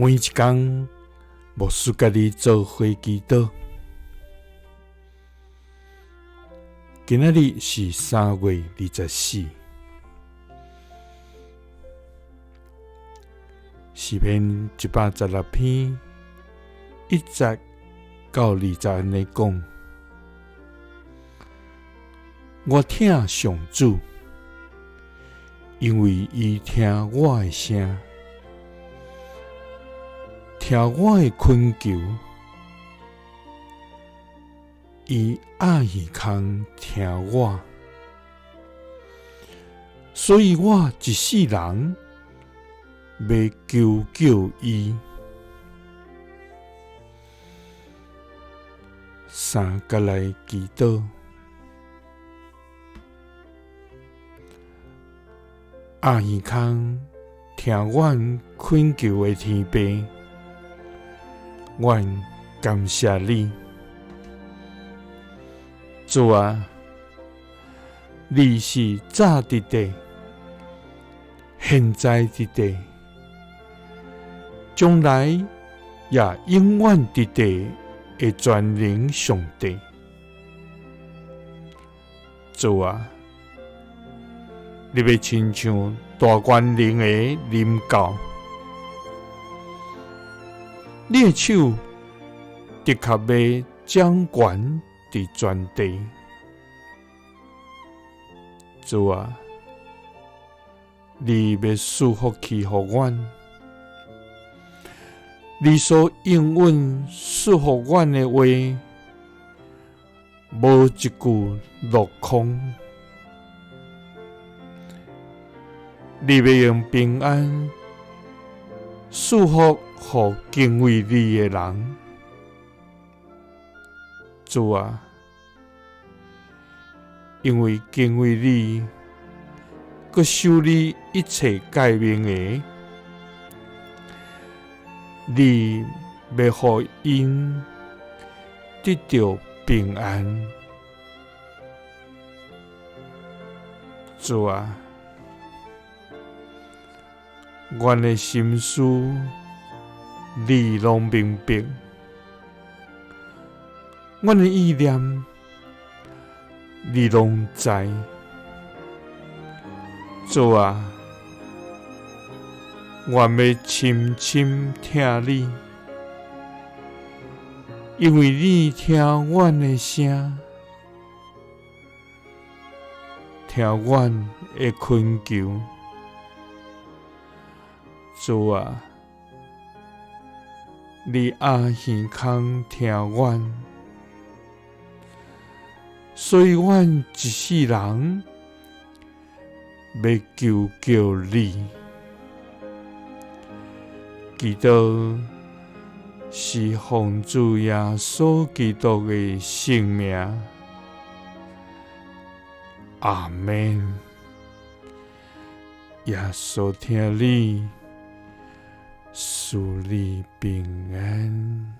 每一天，牧师甲你做伙祈祷。今仔日是3月24，诗篇116篇1节到20节安尼讲：我听上主，因为伊听我的声。听我的恳求，伊爱耳孔听我，所以我一世人要求救伊。3甲来祈祷，爱耳孔听阮恳求的天父。阮感谢你，主啊！你是早伫地，现在伫地，将来也永远伫地的全能上帝。主啊！你要亲像大权能的临到。你的手的确要掌权伫全地，主啊！你要赐福气互阮，你所应允赐互阮的话，无一句落空。你要用平安赐福互敬畏你的人，主啊！因为敬畏你，佮受你一切诫命的，你要互因得到平安，主啊！阮的心思，你拢明白，阮的意念，你拢知。主啊，阮要深深听你，因为你听阮的声，听阮的恳求。主啊！你爱耳孔听阮，所以阮一世人要求救你。祈祷是奉主耶稣基督的圣名，阿们。耶稣听你，赐你平安。